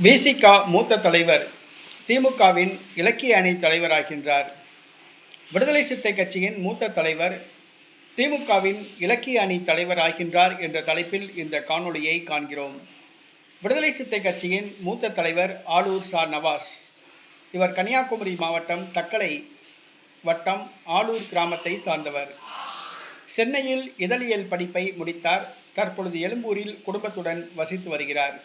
விசிக மூத்த தலைவர் திமுகவின் இலக்கிய அணி தலைவராகின்றார். விடுதலை சிறுத்தை கட்சியின் மூத்த தலைவர் திமுகவின் இலக்கிய அணி தலைவர் ஆகின்றார் என்ற தலைப்பில் இந்த காணொளியை காண்கிறோம். விடுதலை சிறுத்தை கட்சியின் மூத்த தலைவர் ஆலூர் சா நவாஸ். இவர் கன்னியாகுமரி மாவட்டம் தக்கலை வட்டம் ஆலூர் கிராமத்தை சார்ந்தவர். சென்னையில் இதழியல் படிப்பை முடித்தார். தற்பொழுது எழும்பூரில் குடும்பத்துடன் வசித்து வருகிறார்.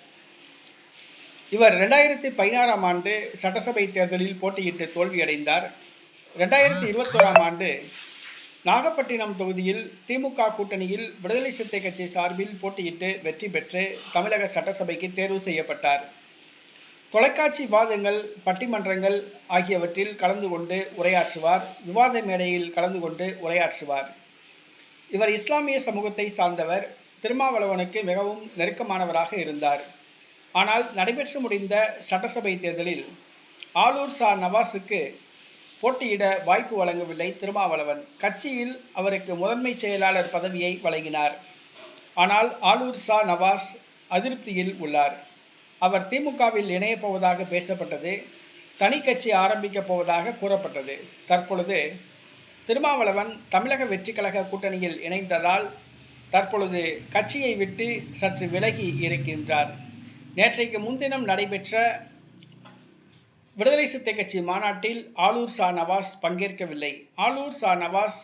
இவர் 2016ஆம் ஆண்டு சட்டசபை தேர்தலில் போட்டியிட்டு தோல்வியடைந்தார். 2021ஆம் ஆண்டு நாகப்பட்டினம் தொகுதியில் திமுக கூட்டணியில் விடுதலை சிறுத்தை கட்சி சார்பில் போட்டியிட்டு வெற்றி பெற்று தமிழக சட்டசபைக்கு தேர்வு செய்யப்பட்டார். தொலைக்காட்சி விவாதங்கள், பட்டிமன்றங்கள் ஆகியவற்றில் கலந்து கொண்டு உரையாற்றுவார். விவாத மேடையில் கலந்து கொண்டு உரையாற்றுவார். இவர் இஸ்லாமிய சமூகத்தை சார்ந்தவர். திருமாவளவனுக்கு மிகவும் நெருக்கமானவராக இருந்தார். ஆனால் நடைபெற்று முடிந்த சட்டசபை தேர்தலில் ஆலூர் சா நவாஸுக்கு போட்டியிட வாய்ப்பு வழங்கவில்லை திருமாவளவன். கட்சியில் அவருக்கு முதன்மை செயலாளர் பதவியை வழங்கினார். ஆனால் ஆலூர் சா நவாஸ் அதிருப்தியில் உள்ளார். அவர் திமுகவில் இணையப் போவதாக பேசப்பட்டது. தனி கட்சி ஆரம்பிக்கப் போவதாக கூறப்பட்டது. தற்பொழுது திருமாவளவன் தமிழக வெற்றி கழக கூட்டணியில் இணைந்ததால் தற்பொழுது கட்சியை விட்டு சற்று விலகி இருக்கின்றார். நேற்றைக்கு முன்தினம் நடைபெற்ற விடுதலை சிறுத்தை கட்சி மாநாட்டில் ஆலூர் சா நவாஸ் பங்கேற்கவில்லை. ஆலூர் சா நவாஸ்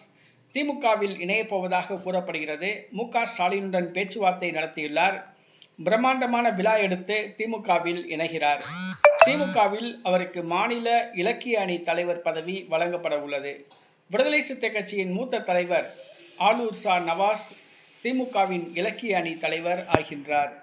திமுகவில் இணையப் போவதாக கூறப்படுகிறது. மு.க. ஸ்டாலினுடன் பேச்சுவார்த்தை நடத்தியுள்ளார். பிரம்மாண்டமான விழா எடுத்து திமுகவில் இணைகிறார். திமுகவில் அவருக்கு மாநில இலக்கிய அணி தலைவர் பதவி வழங்கப்பட உள்ளது. விடுதலை சிறுத்தை கட்சியின் மூத்த தலைவர் ஆலூர் சா நவாஸ் திமுகவின் இலக்கிய அணி தலைவர் ஆகின்றார்.